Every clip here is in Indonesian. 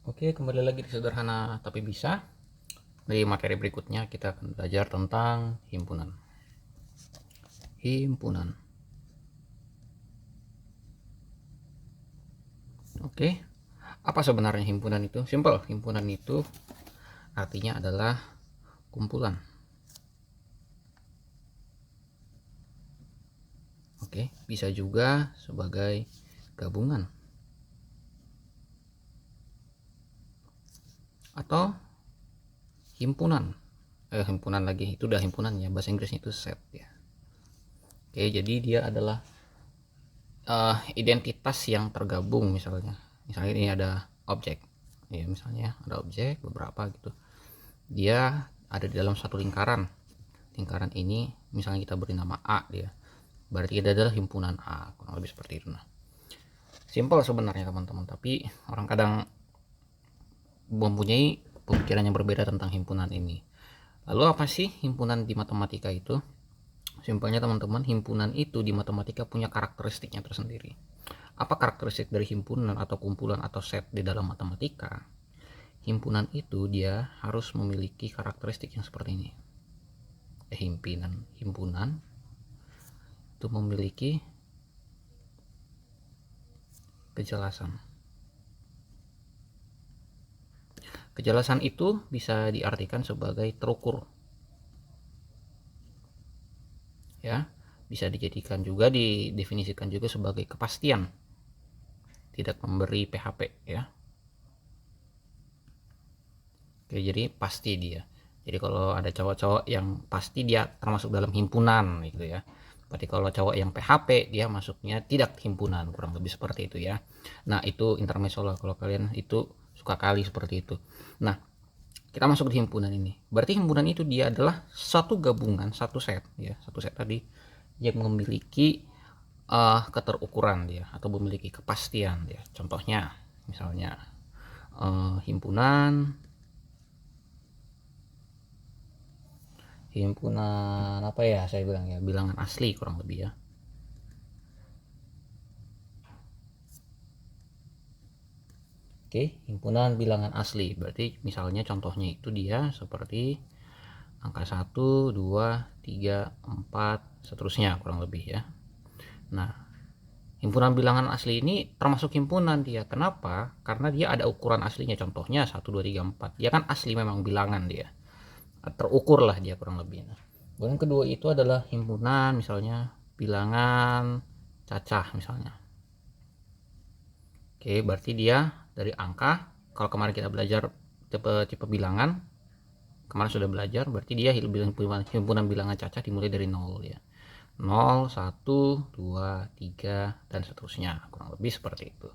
Oke, kembali lagi di Sederhana Tapi Bisa. Di materi berikutnya kita akan belajar tentang himpunan. Himpunan. Oke, apa sebenarnya himpunan itu? Simple, himpunan itu artinya adalah kumpulan. Oke, bisa juga sebagai gabungan. Atau himpunan. Himpunan lagi, itu udah himpunan ya, bahasa Inggrisnya itu set ya. Oke, jadi dia adalah identitas yang tergabung. Misalnya ini ada objek ya, misalnya ada objek beberapa gitu, dia ada di dalam satu lingkaran ini misalnya kita beri nama A, dia berarti dia adalah himpunan A, kurang lebih seperti itu. Nah, simple sebenarnya teman-teman, tapi orang kadang mempunyai pemikiran yang berbeda tentang himpunan ini. Lalu apa sih himpunan di matematika itu? Simpelnya teman-teman, himpunan itu di matematika punya karakteristiknya tersendiri. Apa karakteristik dari himpunan atau kumpulan atau set di dalam matematika? Himpunan itu dia harus memiliki karakteristik yang seperti ini. Himpunan itu memiliki kejelasan. Kejelasan itu bisa diartikan sebagai terukur. Ya, bisa dijadikan juga, didefinisikan juga sebagai kepastian. Tidak memberi PHP ya. Oke, jadi pasti dia. Jadi kalau ada cowok-cowok yang pasti, dia termasuk dalam himpunan gitu ya. Berarti kalau cowok yang PHP, dia masuknya tidak himpunan, kurang lebih seperti itu ya. Nah, itu intermezzo lah kalau kalian itu suka kali seperti itu. Nah, kita masuk di himpunan ini. Berarti himpunan itu dia adalah satu gabungan, satu set ya, satu set tadi yang memiliki keterukuran dia atau memiliki kepastian dia. Contohnya misalnya himpunan apa ya, saya bilang ya, bilangan asli kurang lebih ya. Oke, himpunan bilangan asli berarti misalnya contohnya itu dia seperti angka 1, 2, 3, 4 seterusnya kurang lebih ya. Nah, himpunan bilangan asli ini termasuk himpunan dia. Kenapa? Karena dia ada ukuran aslinya. Contohnya 1, 2, 3, 4. Dia kan asli memang bilangan dia. Terukur lah dia kurang lebih. Nah, yang kedua itu adalah himpunan misalnya bilangan cacah misalnya. Oke, berarti dia dari angka. Kalau kemarin kita belajar tipe bilangan, kemarin sudah belajar, berarti dia himpunan bilangan cacah dimulai dari 0 ya. 0, 1, 2, 3 dan seterusnya, kurang lebih seperti itu.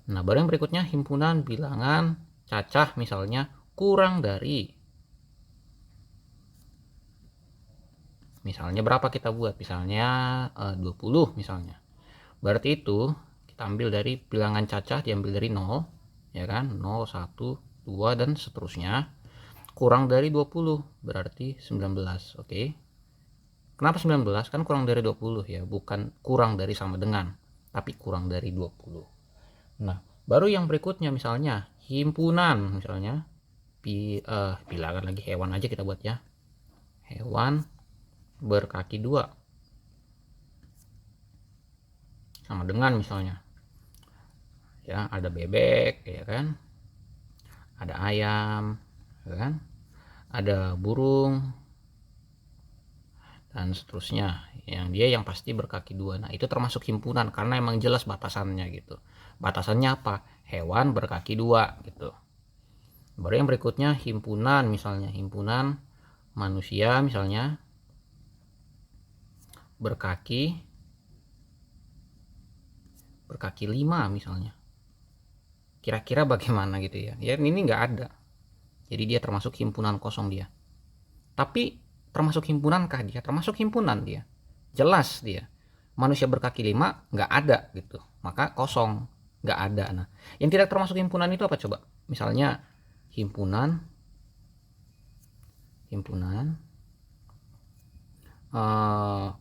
Nah, baru yang berikutnya himpunan bilangan cacah misalnya kurang dari, misalnya berapa kita buat, misalnya 20 misalnya. Berarti itu kita ambil dari bilangan cacah, diambil dari 0 ya kan, 0, 1, 2 dan seterusnya, kurang dari 20 berarti 19. Oke, kenapa 19? Kan kurang dari 20 ya, bukan kurang dari sama dengan, tapi kurang dari 20. Nah, baru yang berikutnya misalnya himpunan misalnya bilangan lagi hewan aja kita buat ya. Hewan berkaki 2 sama dengan misalnya ya, ada bebek ya kan, ada ayam ya kan, ada burung dan seterusnya, yang pasti berkaki 2. Nah, itu termasuk himpunan karena emang jelas batasannya gitu. Batasannya apa? Hewan berkaki 2 gitu. Baru yang berikutnya himpunan, misalnya himpunan manusia misalnya berkaki 5 misalnya. Kira-kira bagaimana gitu ya. Ya ini nggak ada. Jadi dia termasuk himpunan kosong dia. Tapi termasuk himpunan kah dia? Termasuk himpunan dia. Jelas dia. Manusia berkaki 5 nggak ada gitu. Maka kosong, nggak ada. Nah, yang tidak termasuk himpunan itu apa coba? Misalnya himpunan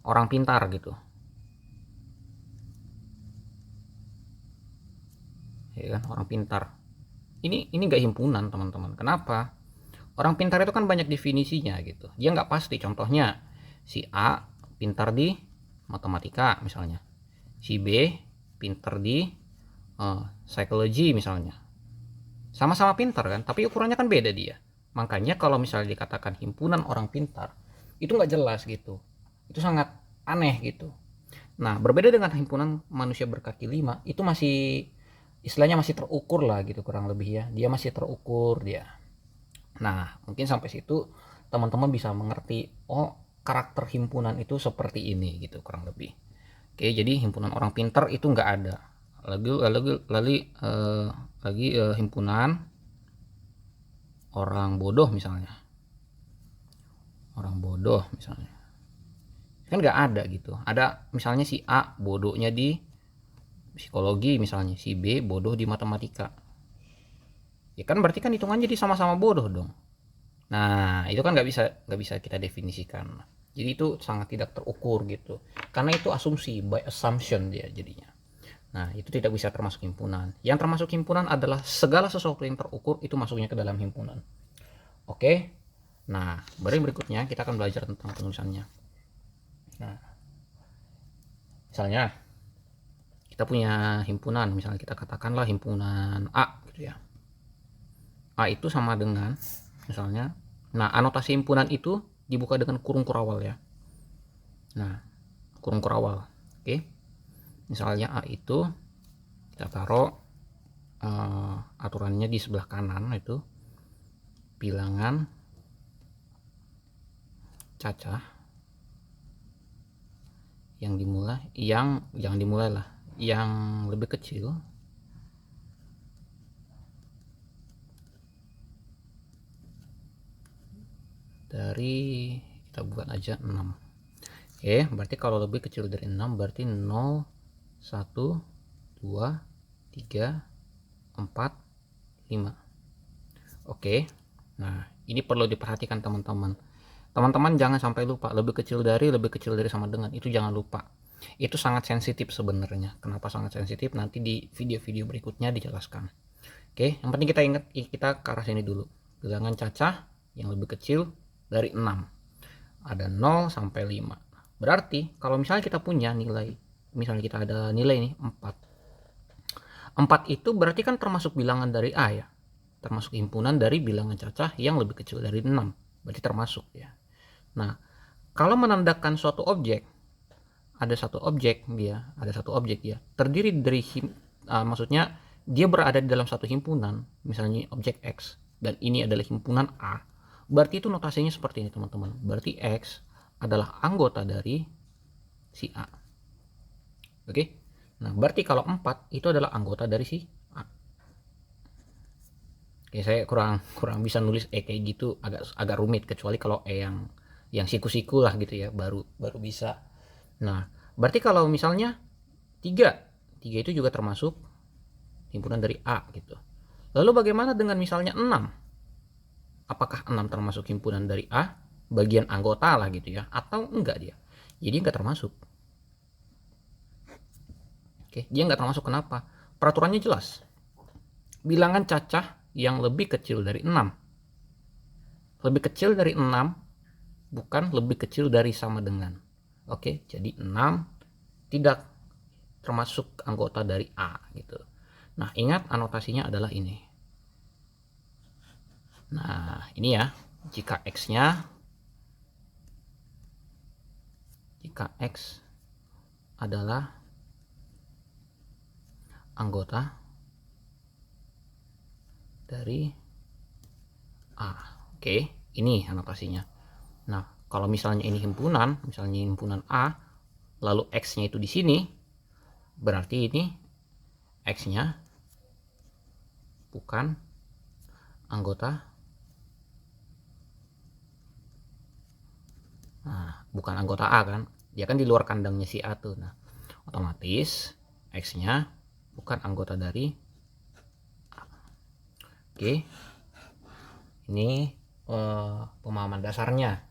orang pintar gitu. Ya kan, orang pintar. ini nggak himpunan teman-teman. Kenapa? Orang pintar itu kan banyak definisinya gitu, dia nggak pasti. Contohnya si A pintar di matematika misalnya, si B pintar di psikologi misalnya, sama-sama pintar kan, tapi ukurannya kan beda dia. Makanya kalau misalnya dikatakan himpunan orang pintar, itu nggak jelas gitu, itu sangat aneh gitu. Nah, berbeda dengan himpunan manusia berkaki 5, itu masih istilahnya masih terukur lah gitu, kurang lebih ya. Dia masih terukur dia. Nah, mungkin sampai situ teman-teman bisa mengerti, oh karakter himpunan itu seperti ini gitu kurang lebih. Oke, jadi himpunan orang pintar itu nggak ada. Lagi himpunan orang bodoh misalnya. Orang bodoh misalnya. Kan nggak ada gitu. Ada misalnya si A bodohnya di psikologi misalnya, si B bodoh di matematika. Ya kan berarti kan hitungannya jadi sama-sama bodoh dong. Nah, itu kan nggak bisa kita definisikan. Jadi itu sangat tidak terukur gitu. Karena itu asumsi, by assumption dia jadinya. Nah, itu tidak bisa termasuk himpunan. Yang termasuk himpunan adalah segala sesuatu yang terukur itu masuknya ke dalam himpunan. Oke. Nah, baru yang berikutnya kita akan belajar tentang penulisannya. Nah, misalnya kita punya himpunan, misalnya kita katakanlah himpunan A gitu ya. A itu sama dengan misalnya, nah anotasi himpunan itu dibuka dengan kurung kurawal ya. Nah, kurung kurawal. Oke. Misalnya A itu kita taruh aturannya di sebelah kanan itu bilangan cacah yang dimulai, yang jangan dimulai lah, yang lebih kecil dari, kita buat aja 6. Oke, berarti kalau lebih kecil dari 6 berarti 0, 1, 2, 3, 4, 5. Oke. Nah, ini perlu diperhatikan teman-teman. Teman-teman jangan sampai lupa lebih kecil dari sama dengan, itu jangan lupa. Itu sangat sensitif sebenarnya. Kenapa sangat sensitif? Nanti di video-video berikutnya dijelaskan. Oke, yang penting kita ingat, kita ke arah sini dulu. Bilangan cacah yang lebih kecil dari 6. Ada 0 sampai 5. Berarti kalau misalnya kita punya nilai, misalnya kita ada nilai nih 4. 4 itu berarti kan termasuk bilangan dari A ya. Termasuk himpunan dari bilangan cacah yang lebih kecil dari 6. Berarti termasuk ya. Nah, kalau menandakan suatu objek, ada satu objek ya, terdiri dari maksudnya dia berada di dalam satu himpunan, misalnya objek X, dan ini adalah himpunan A, berarti itu notasinya seperti ini teman-teman. Berarti X adalah anggota dari si A. Oke. Nah, berarti kalau 4 itu adalah anggota dari si A. Oke, saya kurang bisa nulis kayak gitu, agak rumit, kecuali kalau yang siku-siku lah gitu ya, baru bisa. Nah, berarti kalau misalnya 3 itu juga termasuk himpunan dari A gitu. Lalu bagaimana dengan misalnya 6? Apakah 6 termasuk himpunan dari A, bagian anggota lah gitu ya, atau enggak dia? Jadi enggak termasuk. Oke, dia enggak termasuk. Kenapa? Peraturannya jelas. Bilangan cacah yang lebih kecil dari 6. Lebih kecil dari 6, bukan lebih kecil dari sama dengan. Oke, jadi 6 tidak termasuk anggota dari A gitu. Nah, ingat anotasinya adalah ini. Nah, ini ya, jika X adalah anggota dari A. Oke, ini anotasinya. Nah, kalau misalnya ini himpunan, misalnya himpunan A, lalu X-nya itu di sini, berarti ini X-nya bukan anggota. Nah, bukan anggota A kan? Dia kan di luar kandangnya si A tuh. Nah, otomatis X-nya bukan anggota dari A. Oke. Ini pemahaman dasarnya,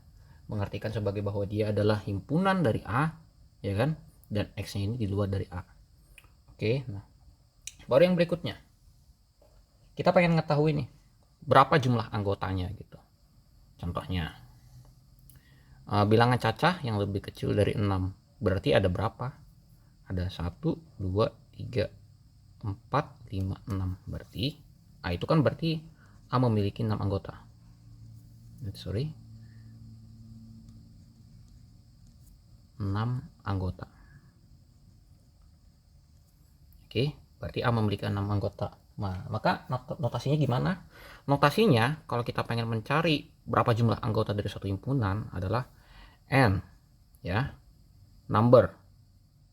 mengartikan sebagai bahwa dia adalah himpunan dari A, ya kan, dan X-nya ini di luar dari A. Oke, nah baru yang berikutnya, kita pengen ngetahui nih berapa jumlah anggotanya gitu. Contohnya bilangan cacah yang lebih kecil dari 6 berarti ada berapa? Ada 1, 2, 3, 4, 5, 6. Berarti itu kan berarti A memiliki 6 anggota. Sorry, 6 anggota. Oke, berarti A memiliki 6 anggota. Nah, maka notasinya gimana? Notasinya kalau kita pengen mencari berapa jumlah anggota dari suatu himpunan adalah N, ya, number,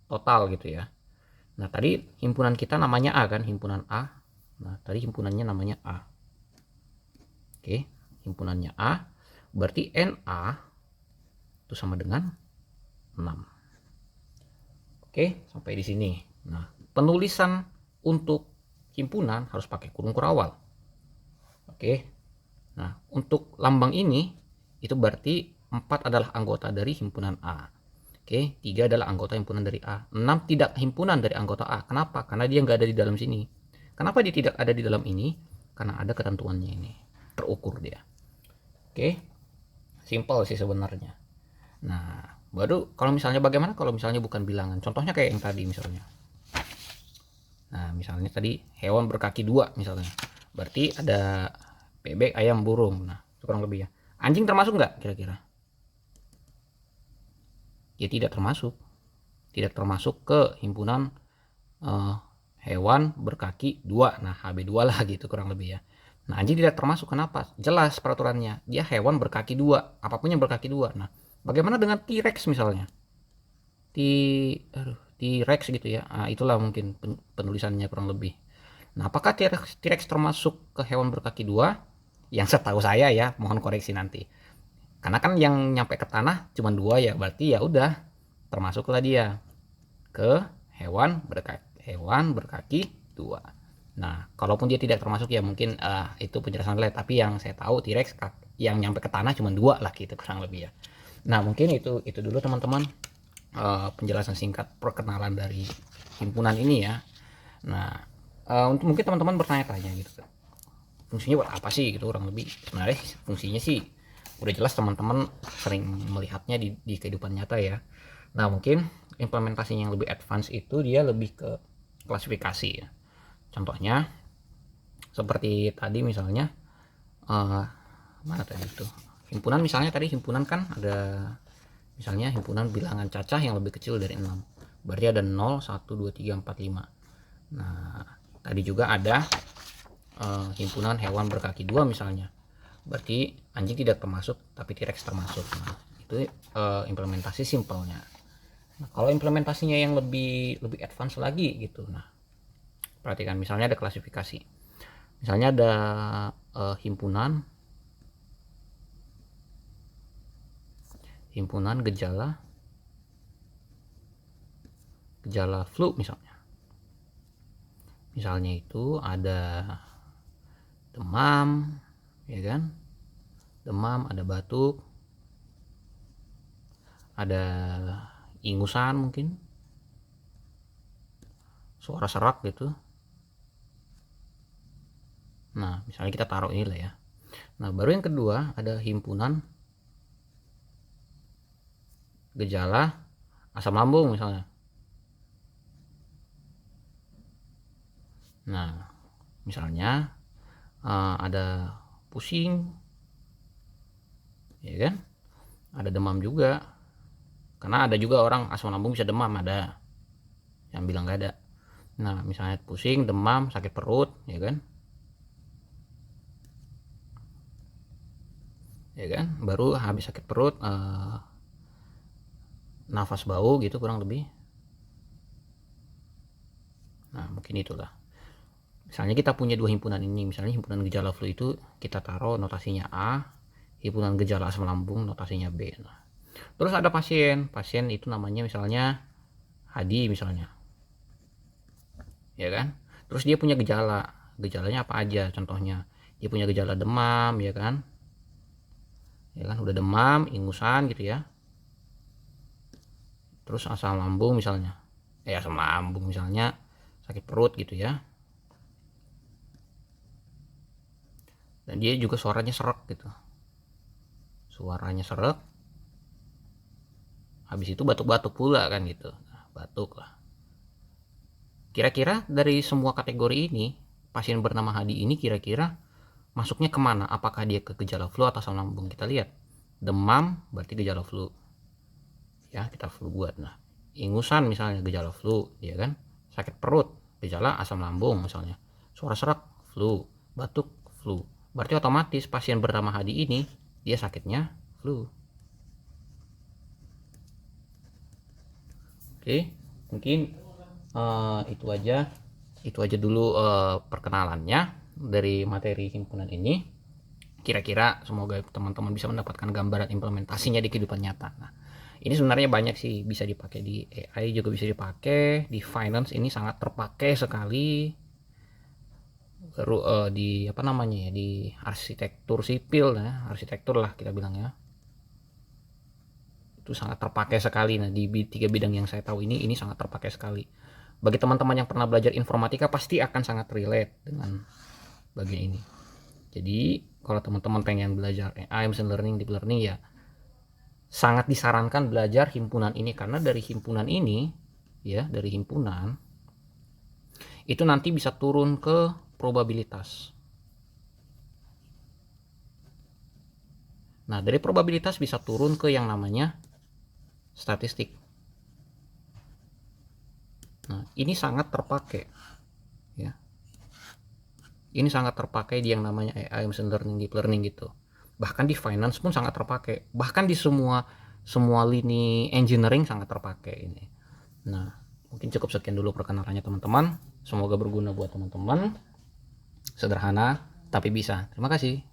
total gitu ya. Nah, tadi himpunan kita namanya A kan, himpunan A. Nah, tadi himpunannya namanya A. Oke, himpunannya A, berarti NA itu sama dengan 6. Oke, sampai di sini. Nah, penulisan untuk himpunan harus pakai kurung kurawal. Oke. Nah, untuk lambang ini itu berarti 4 adalah anggota dari himpunan A. Oke, 3 adalah anggota himpunan dari A. 6 tidak himpunan dari anggota A. Kenapa? Karena dia nggak ada di dalam sini. Kenapa dia tidak ada di dalam ini? Karena ada ketentuannya ini. Terukur dia. Oke. Simple sih sebenarnya. Nah, baru kalau misalnya bagaimana kalau misalnya bukan bilangan? Contohnya kayak yang tadi misalnya. Nah, misalnya tadi hewan berkaki 2 misalnya. Berarti ada bebek, ayam, burung. Nah, itu kurang lebih ya. Anjing termasuk nggak kira-kira? Ya tidak termasuk. Tidak termasuk ke himpunan hewan berkaki 2. Nah, HB2 lah gitu kurang lebih ya. Nah, anjing tidak termasuk. Kenapa? Jelas peraturannya. Dia hewan berkaki 2. Apapun yang berkaki 2. Nah, bagaimana dengan T-Rex misalnya? T-Rex gitu ya. Nah, itulah mungkin penulisannya kurang lebih. Nah, apakah T-Rex termasuk ke hewan berkaki 2? Yang setahu saya ya, mohon koreksi nanti. Karena kan yang nyampe ke tanah cuma 2 ya, berarti ya udah termasuklah dia ke hewan berkaki 2. Nah, kalaupun dia tidak termasuk ya mungkin itu penjelasan lain, tapi yang saya tahu T-Rex yang nyampe ke tanah cuma 2 lah gitu kurang lebih ya. Nah, mungkin itu dulu teman-teman penjelasan singkat perkenalan dari himpunan ini ya. Nah, untuk mungkin teman-teman bertanya-tanya gitu, fungsinya buat apa sih gitu kurang lebih. Sebenarnya fungsinya sih udah jelas teman-teman sering melihatnya di kehidupan nyata ya. Nah, mungkin implementasinya yang lebih advance itu dia lebih ke klasifikasi ya. Contohnya seperti tadi misalnya mana tadi itu himpunan, misalnya tadi himpunan kan ada misalnya himpunan bilangan cacah yang lebih kecil dari 6. Berarti ada 0, 1, 2, 3, 4, 5. Nah, tadi juga ada himpunan hewan berkaki 2 misalnya. Berarti anjing tidak termasuk tapi T-Rex termasuk. Nah, itu implementasi simpelnya. Nah, kalau implementasinya yang lebih advance lagi gitu. Nah, perhatikan misalnya ada klasifikasi. Misalnya ada himpunan gejala flu misalnya. Misalnya itu ada demam, ya kan? Demam, ada batuk, ada ingusan mungkin, suara serak gitu. Nah, misalnya kita taruh ini lah ya. Nah, baru yang kedua ada himpunan gejala asam lambung misalnya. Nah, misalnya ada pusing, ya kan? Ada demam juga. Karena ada juga orang asam lambung bisa demam, ada yang bilang gak ada. Nah, misalnya pusing, demam, sakit perut, ya kan? Ya kan? Baru habis sakit perut, nafas bau gitu kurang lebih. Nah, mungkin itulah. Misalnya kita punya 2 himpunan ini, misalnya himpunan gejala flu itu kita taruh notasinya A, himpunan gejala asam lambung notasinya B. Nah, terus ada pasien itu namanya misalnya Hadi misalnya, ya kan? Terus dia punya gejalanya apa aja? Contohnya dia punya gejala demam, ya kan? Udah demam, ingusan gitu ya. Terus asam lambung misalnya, asam lambung misalnya sakit perut gitu ya. dan dia juga suaranya serak gitu, suaranya serak, habis itu batuk-batuk pula kan gitu. Nah, batuk lah. Kira-kira dari semua kategori ini, pasien bernama Hadi ini kira-kira masuknya kemana? Apakah dia ke gejala flu atau asam lambung? Kita lihat. Demam berarti gejala flu. Ya, kita flu buat. Nah, ingusan misalnya gejala flu, ya kan? Sakit perut, gejala asam lambung misalnya. Suara serak, flu. Batuk, flu. Berarti otomatis pasien bernama Hadi ini dia sakitnya flu. Oke, mungkin itu aja dulu perkenalannya dari materi himpunan ini. Kira-kira semoga teman-teman bisa mendapatkan gambaran implementasinya di kehidupan nyata. Nah, ini sebenarnya banyak sih, bisa dipakai di AI, juga bisa dipakai di finance, ini sangat terpakai sekali. Di apa namanya ya, di arsitektur sipil, nah arsitektur lah kita bilang ya, itu sangat terpakai sekali. Nah, di 3 bidang yang saya tahu ini sangat terpakai sekali. Bagi teman-teman yang pernah belajar informatika pasti akan sangat relate dengan bagian ini. Jadi kalau teman-teman pengen belajar AI, machine learning, deep learning, ya sangat disarankan belajar himpunan ini, karena dari himpunan ini ya, dari himpunan itu nanti bisa turun ke probabilitas. Nah, dari probabilitas bisa turun ke yang namanya statistik. Nah, ini sangat terpakai ya. Ini sangat terpakai di yang namanya AI, machine learning, deep learning gitu. Bahkan di finance pun sangat terpakai. Bahkan di semua lini engineering sangat terpakai ini. Nah, mungkin cukup sekian dulu perkenalannya teman-teman. Semoga berguna buat teman-teman. Sederhana tapi bisa. Terima kasih.